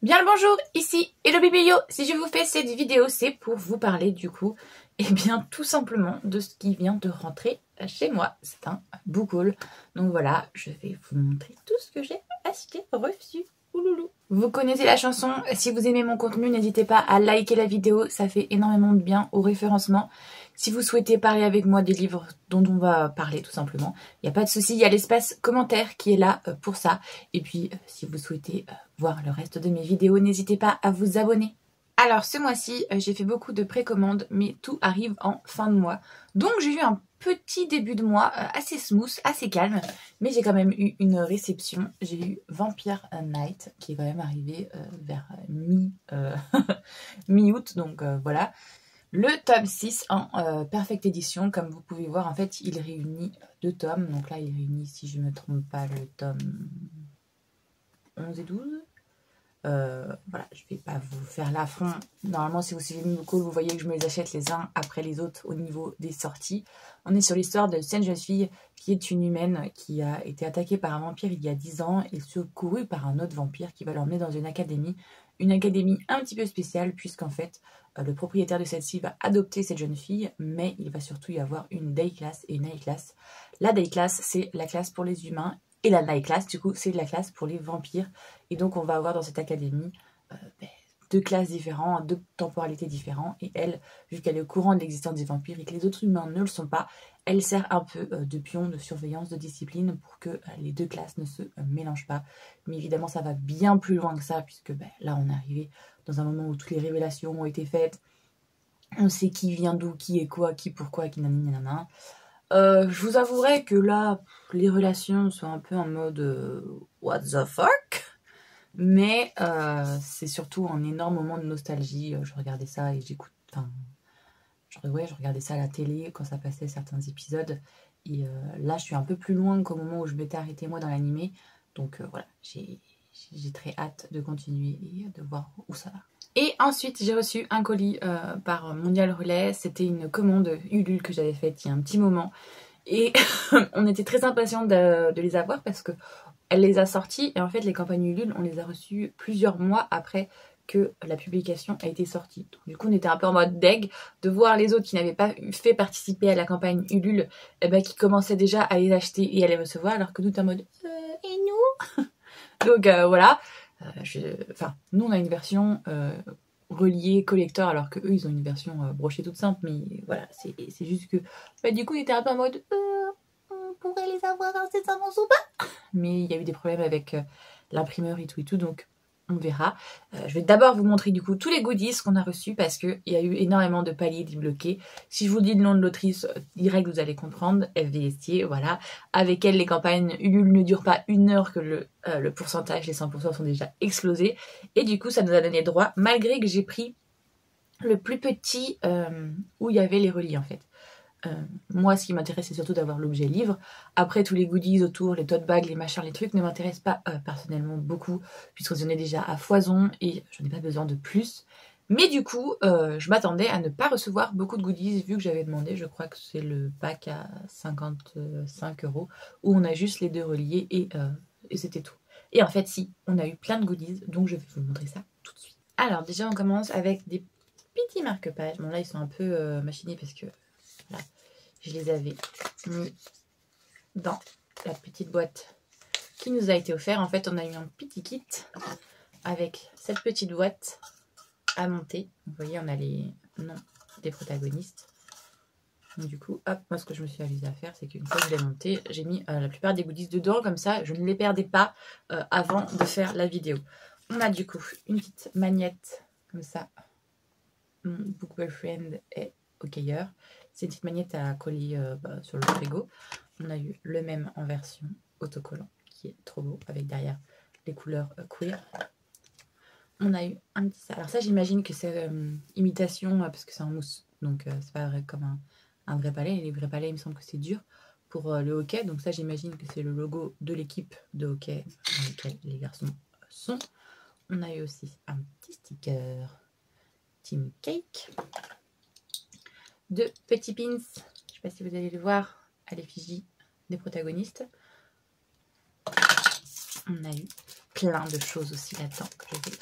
Bien le bonjour, ici Hello Bébé Yo. Si je vous fais cette vidéo, c'est pour vous parler du coup, tout simplement de ce qui vient de rentrer chez moi. C'est un book haul. Donc voilà, je vais vous montrer tout ce que j'ai acheté, reçu. Ouloulou. Vous connaissez la chanson, si vous aimez mon contenu, n'hésitez pas à liker la vidéo, ça fait énormément de bien au référencement. Si vous souhaitez parler avec moi des livres dont on va parler tout simplement, il n'y a pas de souci, il y a l'espace commentaire qui est là pour ça. Et puis, si vous souhaitez voir le reste de mes vidéos, n'hésitez pas à vous abonner. Alors, ce mois-ci, j'ai fait beaucoup de précommandes, mais tout arrive en fin de mois. Donc, j'ai eu un petit début de mois assez smooth, assez calme, mais j'ai quand même eu une réception. J'ai eu Vampire Night qui est quand même arrivé vers mi-août, donc voilà. Le tome 6 en Perfect Edition, comme vous pouvez voir, en fait, il réunit 2 tomes. Donc là, il réunit, si je ne me trompe pas, le tome 11 et 12. Voilà, je ne vais pas vous faire l'affront. Normalement, si vous suivez mes vocaux, vous voyez que je me les achète les uns après les autres au niveau des sorties. On est sur l'histoire de cette jeune fille qui est une humaine qui a été attaquée par un vampire il y a 10 ans et secourue par un autre vampire qui va l'emmener dans une académie. Une académie un petit peu spéciale puisqu'en fait, le propriétaire de celle-ci va adopter cette jeune fille, mais il va surtout y avoir une day class et une night class. La day class, c'est la classe pour les humains. Et la night class, du coup, c'est la classe pour les vampires. Et donc, on va avoir dans cette académie 2 classes différentes, 2 temporalités différentes. Et elle, vu qu'elle est au courant de l'existence des vampires et que les autres humains ne le sont pas, elle sert un peu de pion, de surveillance, de discipline pour que les 2 classes ne se mélangent pas. Mais évidemment, ça va bien plus loin que ça, puisque là, on est arrivé dans un moment où toutes les révélations ont été faites. On sait qui vient d'où, qui est quoi, qui pourquoi, qui nanana. Je vous avouerai que là, les relations sont un peu en mode what the fuck, mais c'est surtout un énorme moment de nostalgie. Je regardais ça et j'écoute, je regardais ça à la télé quand ça passait certains épisodes. Et là, je suis un peu plus loin qu'au moment où je m'étais arrêtée moi dans l'animé. Donc voilà, j'ai très hâte de continuer et de voir où ça va. Et ensuite, j'ai reçu un colis par Mondial Relais. C'était une commande Ulule que j'avais faite il y a un petit moment. Et on était très impatients de les avoir parce que elle les a sortis. Et en fait, les campagnes Ulule, on les a reçues plusieurs mois après que la publication a été sortie. Donc, du coup, on était un peu en mode deg de voir les autres qui n'avaient pas fait participer à la campagne Ulule, qui commençaient déjà à les acheter et à les recevoir, alors que nous, en mode et nous Donc voilà. Nous, on a une version reliée collector, alors que eux, ils ont une version brochée toute simple. Mais voilà, c'est juste que du coup, on était un peu en mode on pourrait les avoir incessamment sous pas. Mais il y a eu des problèmes avec l'imprimeur et tout, donc on verra. Je vais d'abord vous montrer du coup tous les goodies qu'on a reçus parce qu'il y a eu énormément de paliers débloqués. Si je vous dis le nom de l'autrice, direct vous allez comprendre. FV Estier, voilà. Avec elle, les campagnes Ulule ne durent pas 1 heure que le pourcentage, les 100% sont déjà explosés. Et du coup, ça nous a donné droit, malgré que j'ai pris le plus petit où il y avait les reliés en fait. Moi, ce qui m'intéresse, c'est surtout d'avoir l'objet livre. Après, tous les goodies autour, les tote bags, les machins, les trucs, ne m'intéressent pas personnellement beaucoup, puisque j'en ai déjà à foison et je n'ai pas besoin de plus. Mais du coup, je m'attendais à ne pas recevoir beaucoup de goodies, vu que j'avais demandé, je crois que c'est le pack à 55 €, où on a juste les 2 reliés et c'était tout. Et en fait, si, on a eu plein de goodies, donc je vais vous montrer ça tout de suite. Alors, déjà, on commence avec des petits marque-pages. Bon, là, ils sont un peu machinés parce que voilà, je les avais mis dans la petite boîte qui nous a été offerte. En fait, on a eu un petit kit avec cette petite boîte à monter. Vous voyez, on a les noms des protagonistes. Donc, du coup, hop, moi, ce que je me suis amusée à faire, c'est qu'une fois que je l'ai monté, j'ai mis la plupart des goodies dedans. Comme ça, je ne les perdais pas avant de faire la vidéo. On a du coup une petite magnette comme ça. Mon book boyfriend est hockeyeur. C'est une petite magnette à coller sur le frigo. On a eu le même en version autocollant qui est trop beau avec derrière les couleurs queer. On a eu un petit ça. Alors ça, j'imagine que c'est imitation parce que c'est en mousse. Donc c'est pas vrai comme un vrai palais. Et les vrais palais, il me semble que c'est dur pour le hockey. Donc ça, j'imagine que c'est le logo de l'équipe de hockey dans laquelle les garçons sont. On a eu aussi un petit sticker Team Cake. 2 petits pins, je ne sais pas si vous allez le voir, à l'effigie des protagonistes. On a eu plein de choses aussi là-dedans que je vais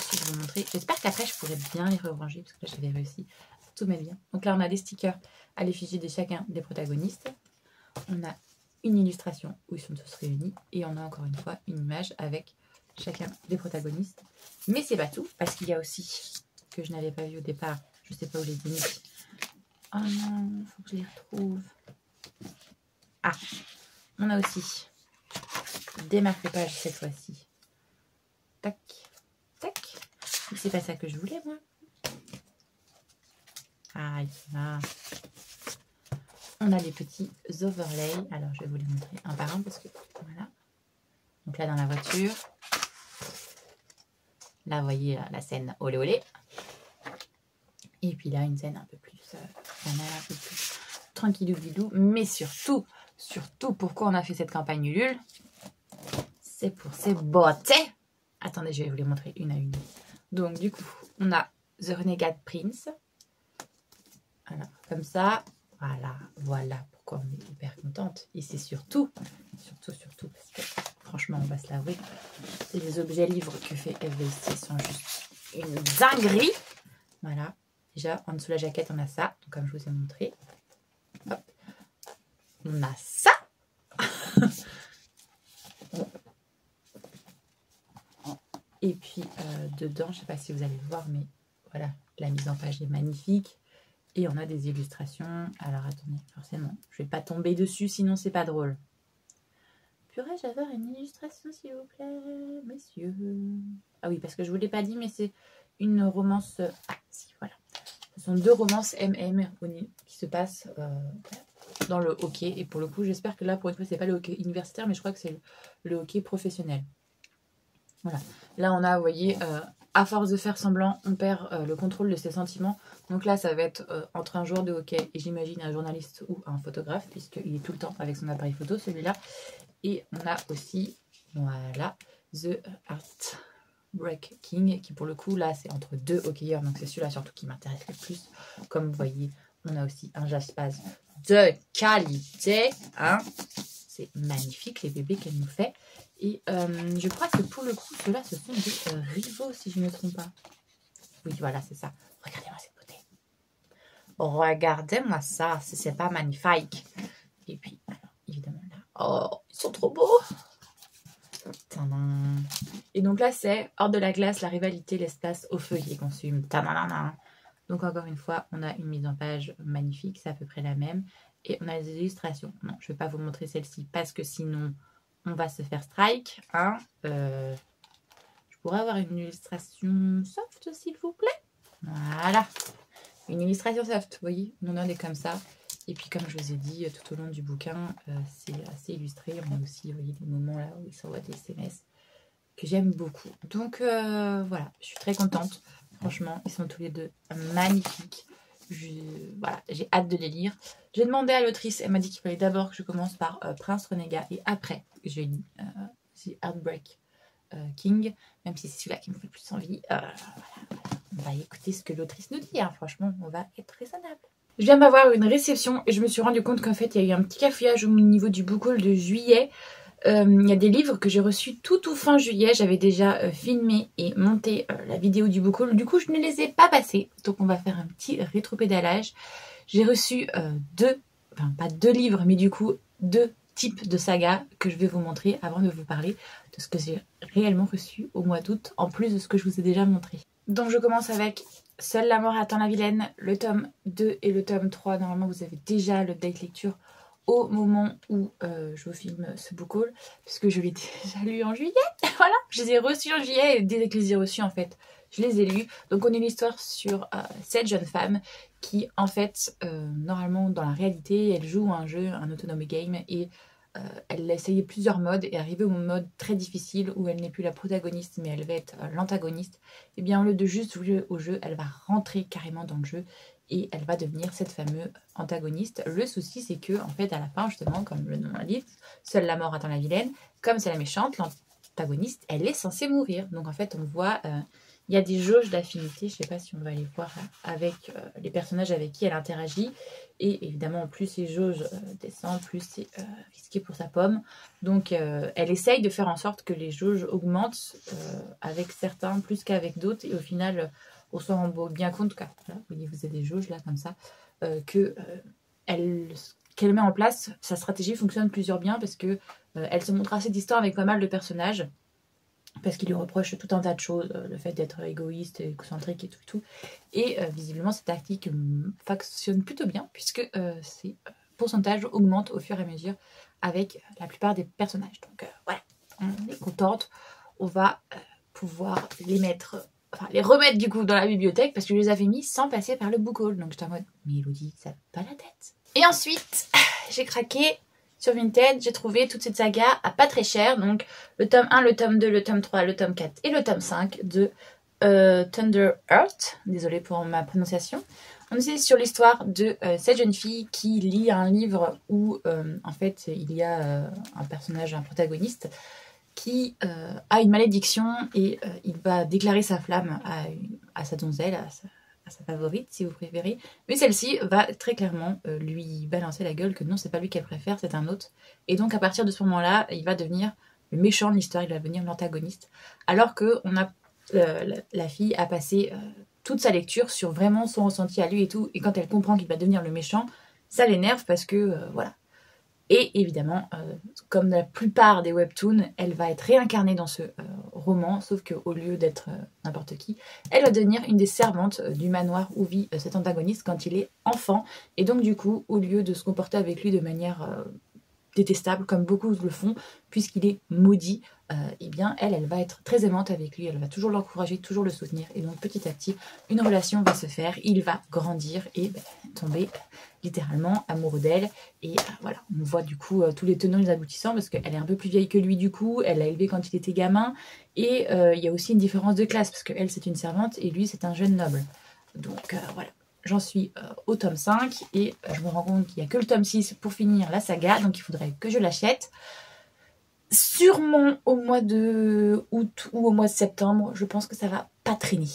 aussi de vous montrer. J'espère qu'après, je pourrai bien les ranger, parce que là, j'avais réussi à tout mettre bien. Donc là, on a des stickers à l'effigie de chacun des protagonistes. On a une illustration où ils sont tous réunis. Et on a encore une fois une image avec chacun des protagonistes. Mais c'est pas tout, parce qu'il y a aussi, que je n'avais pas vu au départ, je ne sais pas où les ai mis. Oh non, il faut que je les retrouve. Ah, on a aussi des marque-pages cette fois-ci. Tac, tac. C'est pas ça que je voulais, moi. Ah, là. On a des petits overlays. Alors, je vais vous les montrer un par un parce que voilà. Donc là, dans la voiture. Là, vous voyez la scène olé olé. Et puis là, une scène un peu plus banale, un peu plus tranquillou bilou. Mais surtout, pourquoi on a fait cette campagne Ulule? C'est pour ces beautés. Attendez, je vais vous les montrer une à une. Donc, du coup, on a The Renegade Prince. Voilà, comme ça. Voilà pourquoi on est hyper contente. Et c'est surtout, parce que franchement, on va se l'avouer, les objets livres que fait FVC sont juste une dinguerie. Voilà. Déjà, en dessous de la jaquette, on a ça. Donc, comme je vous ai montré. Hop. On a ça. Et puis, dedans, je ne sais pas si vous allez le voir, mais voilà, la mise en page est magnifique. Et on a des illustrations. Alors, attendez, forcément, je ne vais pas tomber dessus, sinon c'est pas drôle. Pourrais-je avoir une illustration, s'il vous plaît, messieurs? Ah oui, parce que je ne vous l'ai pas dit, mais c'est une romance... Ah, si, voilà. Ce sont 2 romances MM qui se passent dans le hockey. Et pour le coup, j'espère que là, pour une fois, c'est pas le hockey universitaire, mais je crois que c'est le hockey professionnel. Voilà. Là, on a, vous voyez, à force de faire semblant, on perd le contrôle de ses sentiments. Donc là, ça va être entre un joueur de hockey et j'imagine un journaliste ou un photographe, puisqu'il est tout le temps avec son appareil photo, celui-là. Et on a aussi, voilà, The Heartbreak King, qui pour le coup, là, c'est entre 2 hockeyeurs. Donc c'est celui-là surtout qui m'intéresse le plus. Comme vous voyez, on a aussi un Jaspaz de qualité. Hein. C'est magnifique, les bébés qu'elle nous fait. Et je crois que pour le coup, ceux-là, ce sont des rivaux, si je ne me trompe pas. Oui, voilà, c'est ça. Regardez-moi cette beauté. Regardez-moi ça, c'est pas magnifique. Et puis, alors, évidemment, là. Oh, ils sont trop beaux. Tadam. Et donc là, c'est hors de la glace, la rivalité, l'espace au feu qui les consume. Tadam. Donc, encore une fois, on a une mise en page magnifique, c'est à peu près la même. Et on a des illustrations. Non, je ne vais pas vous montrer celle-ci parce que sinon... on va se faire strike. Hein. Je pourrais avoir une illustration soft, s'il vous plaît. Voilà. Une illustration soft, vous voyez. On en a des comme ça. Et puis, comme je vous ai dit, tout au long du bouquin, c'est assez illustré. On a aussi, vous voyez, des moments là où ils s'envoient des SMS que j'aime beaucoup. Donc, voilà. Je suis très contente. Franchement, ils sont tous les 2 magnifiques. Voilà, j'ai hâte de les lire. J'ai demandé à l'autrice, elle m'a dit qu'il fallait d'abord que je commence par Prince Renégat et après je lis The Heartbreak King, même si c'est celui-là qui me fait le plus envie. Voilà. On va écouter ce que l'autrice nous dit, hein. Franchement, on va être raisonnable. Je viens d'avoir une réception et je me suis rendu compte qu'en fait il y a eu un petit cafouillage au niveau du book haul de juillet. Il y a des livres que j'ai reçus tout fin juillet. J'avais déjà filmé et monté la vidéo du book haul. Du coup, je ne les ai pas passés. Donc, on va faire un petit rétropédalage. J'ai reçu pas 2 livres, mais du coup, 2 types de sagas que je vais vous montrer avant de vous parler de ce que j'ai réellement reçu au mois d'août, en plus de ce que je vous ai déjà montré. Donc, je commence avec Seule la mort attend la vilaine, le tome 2 et le tome 3. Normalement, vous avez déjà le date lecture au moment où je vous filme ce book haul, puisque je l'ai déjà lu en juillet. Voilà, je les ai reçus en juillet et dès que je les ai reçus, en fait, je les ai lus. Donc, on a une histoire sur cette jeune femme qui, en fait, normalement, dans la réalité, elle joue un jeu, un autonomous game, et elle a essayé plusieurs modes et arrivée au mode très difficile où elle n'est plus la protagoniste, mais elle va être l'antagoniste. Et bien, au lieu de juste jouer au jeu, elle va rentrer carrément dans le jeu et elle va devenir cette fameuse antagoniste. Le souci, c'est que, en fait, à la fin, justement, comme le nom l'indique, seule la mort attend la vilaine. Comme c'est la méchante, l'antagoniste, elle est censée mourir. Donc, en fait, on voit Il y a des jauges d'affinité, je ne sais pas si on va les voir avec les personnages avec qui elle interagit. Et évidemment, plus ces jauges descendent, plus c'est risqué pour sa pomme. Donc elle essaye de faire en sorte que les jauges augmentent avec certains plus qu'avec d'autres. Et au final, on s'en rend bien compte, voilà, vous voyez, vous avez des jauges là comme ça, qu'elle met en place, sa stratégie fonctionne plusieurs bien parce que elle se montre assez distante avec pas mal de personnages. Parce qu'il lui reproche tout un tas de choses, le fait d'être égoïste, égocentrique et tout. Et visiblement, cette tactique fonctionne plutôt bien, puisque ces pourcentages augmentent au fur et à mesure avec la plupart des personnages. Donc voilà, on est contente. On va pouvoir les mettre, enfin les remettre du coup dans la bibliothèque, parce que je les avais mis sans passer par le book haul. Donc j'étais en mode, mais Elodie, ça n'a pas la tête. Et ensuite, j'ai craqué. Sur Vinted, j'ai trouvé toute cette saga à pas très cher. Donc le tome 1, le tome 2, le tome 3, le tome 4 et le tome 5 de Thunder Heart. Désolée pour ma prononciation. On est sur l'histoire de cette jeune fille qui lit un livre où en fait il y a un personnage, un protagoniste qui a une malédiction et il va déclarer sa flamme à sa donzelle, à sa favorite si vous préférez, mais celle-ci va très clairement lui balancer la gueule que non, c'est pas lui qu'elle préfère, c'est un autre, et donc à partir de ce moment-là il va devenir le méchant de l'histoire, il va devenir l'antagoniste, alors que la fille a passé toute sa lecture sur vraiment son ressenti à lui et tout, et quand elle comprend qu'il va devenir le méchant, ça l'énerve parce que voilà. Et évidemment, comme la plupart des webtoons, elle va être réincarnée dans ce roman, sauf qu'au lieu d'être n'importe qui, elle va devenir une des servantes du manoir où vit cet antagoniste quand il est enfant. Et donc du coup, au lieu de se comporter avec lui de manière détestable, comme beaucoup le font, puisqu'il est maudit, eh bien elle va être très aimante avec lui, elle va toujours l'encourager, toujours le soutenir, et donc petit à petit, une relation va se faire, il va grandir et tomber littéralement amoureux d'elle, et voilà, on voit du coup tous les tenants et les aboutissants, parce qu'elle est un peu plus vieille que lui du coup, elle l'a élevé quand il était gamin, et il y a aussi une différence de classe, parce qu'elle c'est une servante, et lui c'est un jeune noble, donc voilà. J'en suis au tome 5 et je me rends compte qu'il n'y a que le tome 6 pour finir la saga, donc il faudrait que je l'achète. Sûrement au mois de août ou au mois de septembre, je pense que ça va pas traîner.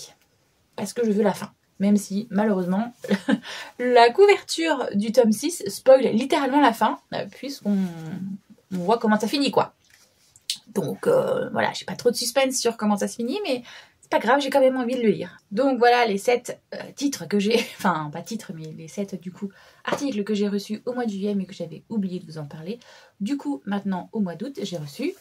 Parce que je veux la fin. Même si, malheureusement, la couverture du tome 6 spoil littéralement la fin, puisqu'on voit comment ça finit, quoi. Donc voilà, j'ai pas trop de suspense sur comment ça se finit, mais pas grave, j'ai quand même envie de le lire. Donc voilà les 7 titres que j'ai, enfin pas titres, mais les 7 du coup articles que j'ai reçus au mois de juillet, mais que j'avais oublié de vous en parler. Du coup, maintenant au mois d'août, j'ai reçu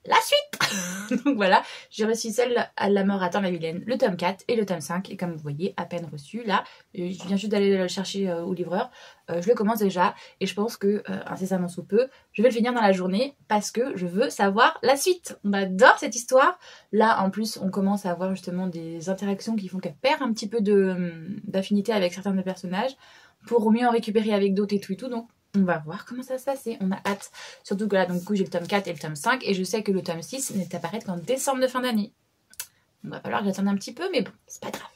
la suite. Donc voilà, j'ai reçu celle à la mort attend la vilaine, le tome 4 et le tome 5. Et comme vous voyez, à peine reçu. Là, je viens juste d'aller le chercher au livreur. Je le commence déjà. Et je pense que, incessamment sous peu, je vais le finir dans la journée parce que je veux savoir la suite. On adore cette histoire. Là, en plus, on commence à avoir justement des interactions qui font qu'elle perd un petit peu d'affinité avec certains des personnages pour mieux en récupérer avec d'autres et tout et tout. Donc, on va voir comment ça se passe, on a hâte. Surtout que là, donc, du coup, j'ai le tome 4 et le tome 5, et je sais que le tome 6 n'est apparaître qu'en décembre de fin d'année. Il va falloir que j'attende un petit peu, mais bon, c'est pas grave.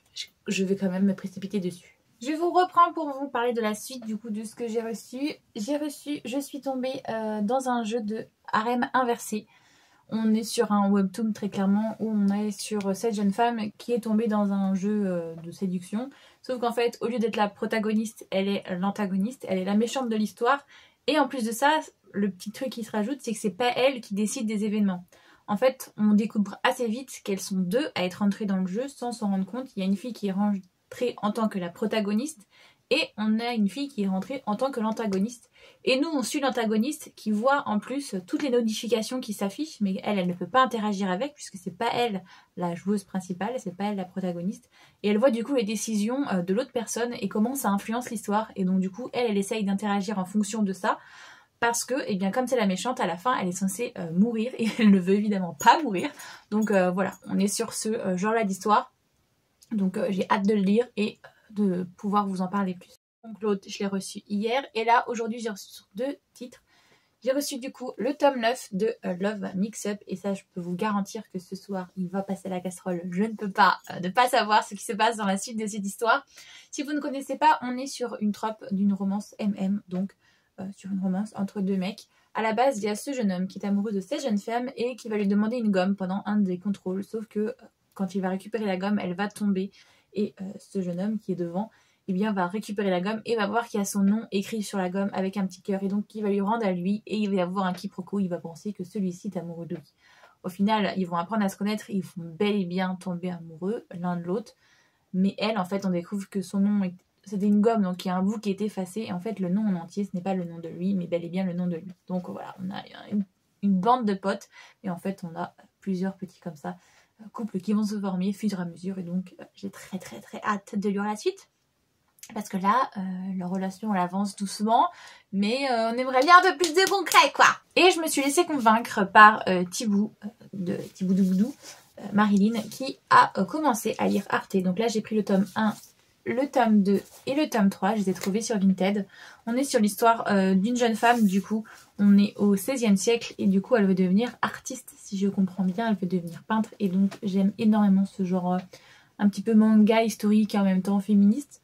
Je vais quand même me précipiter dessus. Je vous reprends pour vous parler de la suite, du coup, de ce que j'ai reçu. Je suis tombée dans un jeu de harem inversé. On est sur un webtoon très clairement où on est sur cette jeune femme qui est tombée dans un jeu de séduction. Sauf qu'en fait, au lieu d'être la protagoniste, elle est l'antagoniste, elle est la méchante de l'histoire. Et en plus de ça, le petit truc qui se rajoute, c'est que c'est pas elle qui décide des événements. En fait, on découvre assez vite qu'elles sont deux à être entrées dans le jeu sans s'en rendre compte. Il y a une fille qui est rentrée en tant que la protagoniste et on a une fille qui est rentrée en tant que l'antagoniste. Et nous, on suit l'antagoniste qui voit en plus toutes les notifications qui s'affichent, mais elle ne peut pas interagir avec puisque c'est pas elle la joueuse principale, c'est pas elle la protagoniste. Et elle voit du coup les décisions de l'autre personne et comment ça influence l'histoire. Et donc du coup, elle essaye d'interagir en fonction de ça. Parce que, eh bien, comme c'est la méchante, à la fin, elle est censée mourir et elle ne veut évidemment pas mourir. Donc voilà, on est sur ce genre-là d'histoire. Donc j'ai hâte de le lire et de pouvoir vous en parler plus. Donc l'autre, je l'ai reçu hier. Et là, aujourd'hui, j'ai reçu sur 2 titres. J'ai reçu du coup le tome 9 de Love Mix-Up. Et ça, je peux vous garantir que ce soir, il va passer à la casserole. Je ne peux pas ne pas savoir ce qui se passe dans la suite de cette histoire. Si vous ne connaissez pas, on est sur une trope d'une romance MM. Donc sur une romance entre 2 mecs. À la base, il y a ce jeune homme qui est amoureux de cette jeune femme et qui va lui demander une gomme pendant un des contrôles. Sauf que quand il va récupérer la gomme, elle va tomber. Et ce jeune homme qui est devant, eh bien, va récupérer la gomme et va voir qu'il y a son nom écrit sur la gomme avec un petit cœur. Et donc, il va lui rendre à lui et il va y avoir un quiproquo. Il va penser que celui-ci est amoureux de lui. Au final, ils vont apprendre à se connaître. Ils vont bel et bien tomber amoureux l'un de l'autre. Mais elle, en fait, on découvre que son nom, c'était une gomme, donc il y a un bout qui est effacé. Et en fait, le nom en entier, ce n'est pas le nom de lui, mais bel et bien le nom de lui. Donc voilà, on a une bande de potes. Et en fait, on a plusieurs petits comme ça, couples qui vont se former au fur et à mesure. Et donc, j'ai très très très hâte de lire la suite. Parce que là, leur relation, elle avance doucement, mais on aimerait bien un peu plus de concret, quoi. Et je me suis laissée convaincre par Thibou, de Thibou Doubou, Marilyn, qui a commencé à lire Arte. Donc là, j'ai pris le tome 1, le tome 2 et le tome 3. Je les ai trouvés sur Vinted. On est sur l'histoire d'une jeune femme, du coup. On est au XVIe siècle et du coup, elle veut devenir artiste, si je comprends bien. Elle veut devenir peintre et donc j'aime énormément ce genre un petit peu manga historique et en même temps féministe.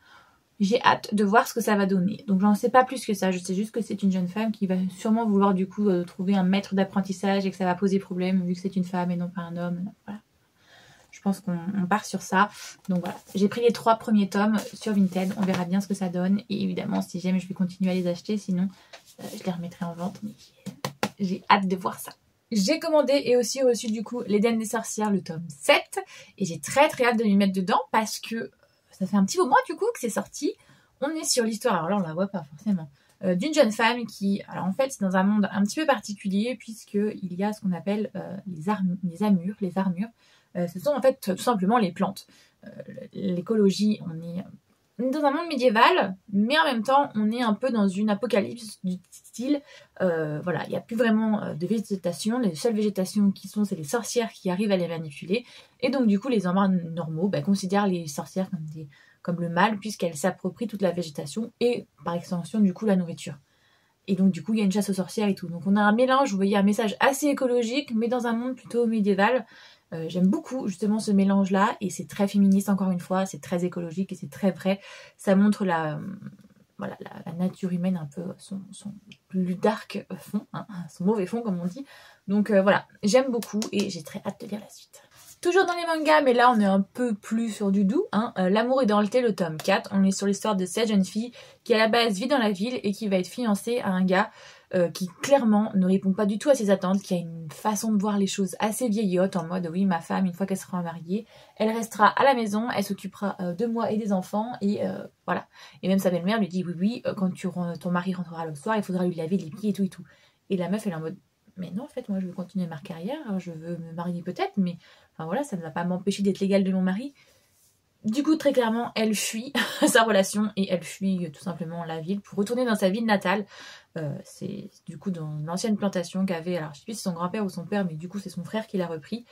J'ai hâte de voir ce que ça va donner. Donc j'en sais pas plus que ça. Je sais juste que c'est une jeune femme qui va sûrement vouloir du coup trouver un maître d'apprentissage et que ça va poser problème vu que c'est une femme et non pas un homme. Voilà. Je pense qu'on part sur ça. Donc voilà. J'ai pris les 3 premiers tomes sur Vinted. On verra bien ce que ça donne. Et évidemment, si j'aime, je vais continuer à les acheter. Sinon, je les remettrai en vente. Mais j'ai hâte de voir ça. J'ai commandé et aussi reçu du coup l'Éden des sorcières, le tome 7. Et j'ai très très hâte de m'y mettre dedans parce que ça fait un petit moment du coup que c'est sorti. On est sur l'histoire, alors là on la voit pas forcément, d'une jeune femme qui, alors en fait c'est dans un monde un petit peu particulier puisqu'il y a ce qu'on appelle les armures. Ce sont en fait tout simplement les plantes. L'écologie, on est dans un monde médiéval, mais en même temps on est un peu dans une apocalypse du style, voilà, il n'y a plus vraiment de végétation, les seules végétations qui sont, c'est les sorcières qui arrivent à les manipuler, et donc du coup les hommes normaux considèrent les sorcières comme le mal, puisqu'elles s'approprient toute la végétation, et par extension du coup la nourriture. Et donc du coup il y a une chasse aux sorcières et tout, donc on a un mélange, vous voyez, un message assez écologique, mais dans un monde plutôt médiéval. J'aime beaucoup justement ce mélange là et c'est très féministe encore une fois, c'est très écologique et c'est très vrai, ça montre la nature humaine un peu son plus dark fond, hein, son mauvais fond comme on dit, donc voilà, j'aime beaucoup et j'ai très hâte de lire la suite. Toujours dans les mangas, mais là on est un peu plus sur du doux, hein. L'amour est dans le thé, le tome 4, on est sur l'histoire de cette jeune fille qui à la base vit dans la ville et qui va être fiancée à un gars qui clairement ne répond pas du tout à ses attentes, qui a une façon de voir les choses assez vieillotte, en mode oui, ma femme, une fois qu'elle sera mariée, elle restera à la maison, elle s'occupera de moi et des enfants, et voilà. Et même sa belle-mère lui dit oui, quand ton mari rentrera le soir, il faudra lui laver les pieds et tout et tout. Et la meuf, elle est en mode mais non, en fait, moi je veux continuer ma carrière, je veux me marier peut-être, mais enfin voilà, ça ne va pas m'empêcher d'être l'égale de mon mari. Du coup, très clairement, elle fuit sa relation et elle fuit tout simplement la ville pour retourner dans sa ville natale. C'est du coup dans l'ancienne plantation qu'avait, alors je sais plus si c'est son grand-père ou son père, mais du coup c'est son frère qui l'a repris.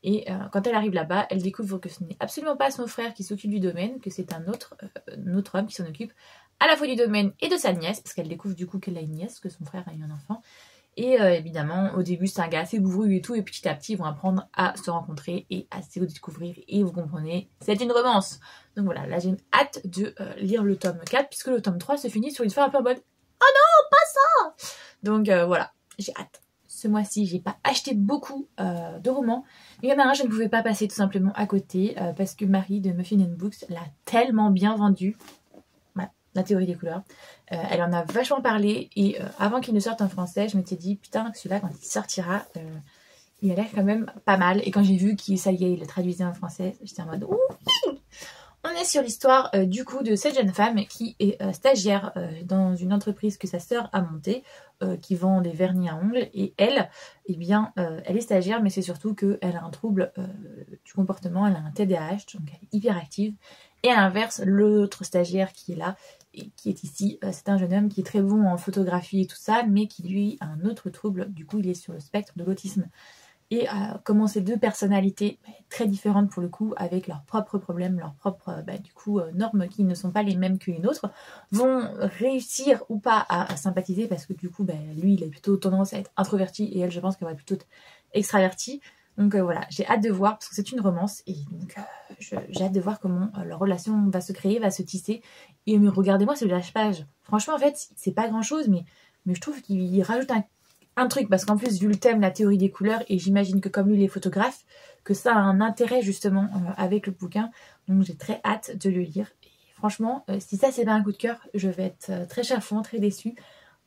Et quand elle arrive là-bas, elle découvre que ce n'est absolument pas son frère qui s'occupe du domaine, que c'est un autre homme qui s'en occupe à la fois du domaine et de sa nièce, parce qu'elle découvre du coup qu'elle a une nièce, que son frère a eu un enfant. Et évidemment, au début, c'est un gars assez bourru et tout, et petit à petit, ils vont apprendre à se rencontrer et à se découvrir, et vous comprenez, c'est une romance. Donc voilà, là j'ai hâte de lire le tome 4, puisque le tome 3 se finit sur une fin un peu en mode « Oh non, pas ça !» Donc voilà, j'ai hâte. Ce mois-ci, j'ai pas acheté beaucoup de romans, mais il y en a un, je ne pouvais pas passer tout simplement à côté, parce que Marie de Muffin & Books l'a tellement bien vendu. La théorie des couleurs. Elle en a vachement parlé et avant qu'il ne sorte en français, je m'étais dit putain, celui-là quand il sortira, il a l'air quand même pas mal. Et quand j'ai vu qu'il, ça y est, il le traduisait en français, j'étais en mode ouh. On est sur l'histoire du coup de cette jeune femme qui est stagiaire dans une entreprise que sa sœur a montée, qui vend des vernis à ongles, et elle, eh bien, elle est stagiaire, mais c'est surtout qu'elle a un trouble du comportement, elle a un TDAH, donc elle est hyperactive. Et à l'inverse, l'autre stagiaire qui est là, et qui est ici, c'est un jeune homme qui est très bon en photographie et tout ça, mais qui lui a un autre trouble, du coup il est sur le spectre de l'autisme. Et comment ces deux personnalités très différentes pour le coup, avec leurs propres problèmes, leurs propres normes qui ne sont pas les mêmes qu'une autre, vont réussir ou pas à sympathiser, parce que du coup lui il a plutôt tendance à être introverti et elle je pense qu'elle va plutôt être extravertie. Donc voilà, j'ai hâte de voir, parce que c'est une romance, et donc j'ai hâte de voir comment leur relation va se créer, va se tisser. Et regardez-moi ce lâche-page. Franchement, en fait, c'est pas grand-chose, mais je trouve qu'il rajoute un truc, parce qu'en plus vu le thème, la théorie des couleurs, et j'imagine que comme lui il est photographe, que ça a un intérêt justement avec le bouquin, donc j'ai très hâte de le lire. Et franchement, si ça c'est pas un coup de cœur, je vais être très chafouin, très déçue,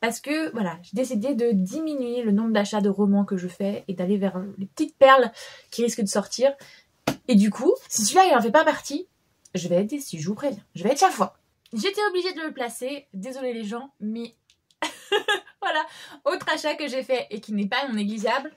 parce que voilà, j'ai décidé de diminuer le nombre d'achats de romans que je fais et d'aller vers les petites perles qui risquent de sortir, et du coup, si celui-là il en fait pas partie, je vais être déçue, je vous préviens, je vais être chafouin. J'étais obligée de le placer, désolé les gens, mais voilà, autre achat que j'ai fait et qui n'est pas non négligeable.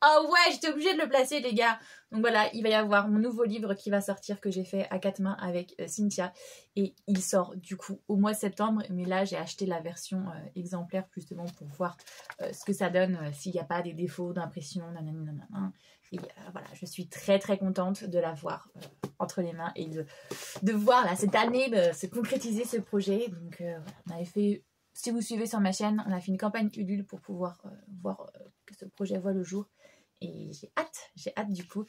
Oh ouais, j'étais obligée de le placer les gars. Donc voilà, il va y avoir mon nouveau livre qui va sortir, que j'ai fait à 4 mains avec Cynthia. Et il sort du coup au mois de septembre. Mais là, j'ai acheté la version exemplaire justement pour voir ce que ça donne, s'il n'y a pas des défauts d'impression, nanana. Et voilà, je suis très très contente de l'avoir entre les mains et de voir là, cette année se concrétiser ce projet. Donc on avait fait... Si vous suivez sur ma chaîne, on a fait une campagne Ulule pour pouvoir voir que ce projet voit le jour. Et j'ai hâte du coup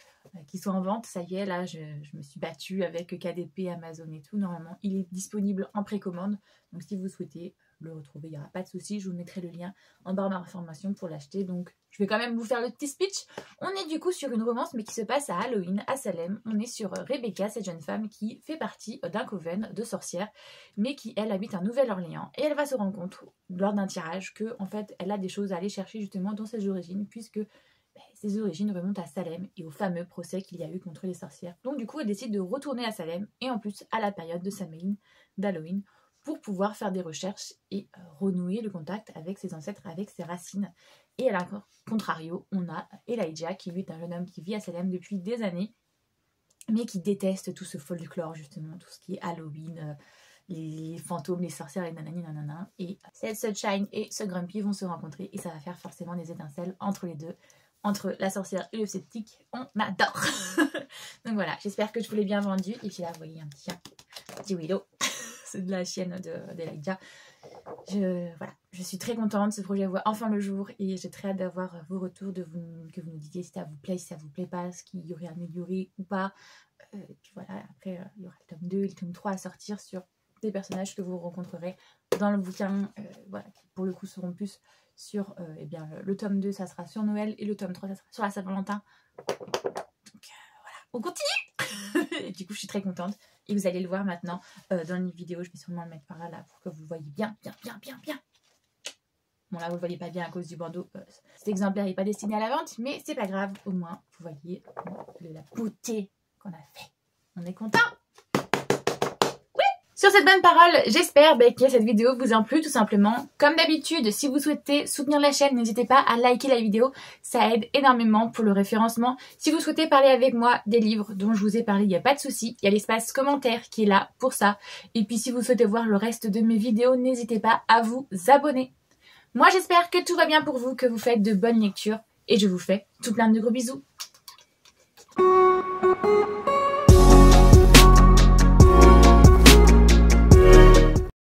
qu'il soit en vente. Ça y est, là, je me suis battue avec KDP, Amazon et tout. Normalement, il est disponible en précommande. Donc si vous souhaitez le retrouver, il n'y aura pas de souci. Je vous mettrai le lien en barre d'informations pour l'acheter. Donc je vais quand même vous faire le petit speech. On est du coup sur une romance, mais qui se passe à Halloween, à Salem. On est sur Rebecca, cette jeune femme qui fait partie d'un coven de sorcières, mais qui, elle, habite à Nouvelle-Orléans. Et elle va se rendre compte, lors d'un tirage, que en fait, elle a des choses à aller chercher justement dans ses origines, puisque ses origines remontent à Salem et au fameux procès qu'il y a eu contre les sorcières. Donc du coup, elle décide de retourner à Salem, et en plus à la période de Samhain, d'Halloween, pour pouvoir faire des recherches et renouer le contact avec ses ancêtres, avec ses racines. Et à contrario, on a Elijah, qui lui est un jeune homme qui vit à Salem depuis des années, mais qui déteste tout ce folklore, justement, tout ce qui est Halloween, les fantômes, les sorcières, les nanani nanana. Et cette Sunshine et ce Grumpy vont se rencontrer, et ça va faire forcément des étincelles entre les deux. Entre la sorcière et le sceptique, on adore. Donc voilà, j'espère que je vous l'ai bien vendu. Et puis là, vous voyez un petit Willow. C'est de la chienne d'Elijah. Voilà, je suis très contente. Ce projet voit enfin le jour. Et j'ai très hâte d'avoir vos retours, que vous nous disiez si ça vous plaît, si ça vous plaît pas, ce qu'il y aurait à améliorer ou pas. Et puis voilà, après, il y aura le tome 2 et le tome 3 à sortir sur des personnages que vous rencontrerez dans le bouquin. Voilà, qui pour le coup seront plus sur eh bien, le tome 2, ça sera sur Noël, et le tome 3, ça sera sur la Saint-Valentin. Donc voilà, on continue. Et du coup, je suis très contente. Et vous allez le voir maintenant dans une vidéo. Je vais sûrement le mettre par là, pour que vous le voyez bien. Bon, là, vous ne le voyez pas bien à cause du bandeau. Cet exemplaire n'est pas destiné à la vente, mais c'est pas grave. Au moins, vous voyez la beauté qu'on a fait. On est content. Sur cette bonne parole, j'espère que cette vidéo vous a plu tout simplement. Comme d'habitude, si vous souhaitez soutenir la chaîne, n'hésitez pas à liker la vidéo. Ça aide énormément pour le référencement. Si vous souhaitez parler avec moi des livres dont je vous ai parlé, il n'y a pas de souci. Il y a l'espace commentaire qui est là pour ça. Et puis si vous souhaitez voir le reste de mes vidéos, n'hésitez pas à vous abonner. Moi, j'espère que tout va bien pour vous, que vous faites de bonnes lectures. Et je vous fais tout plein de gros bisous.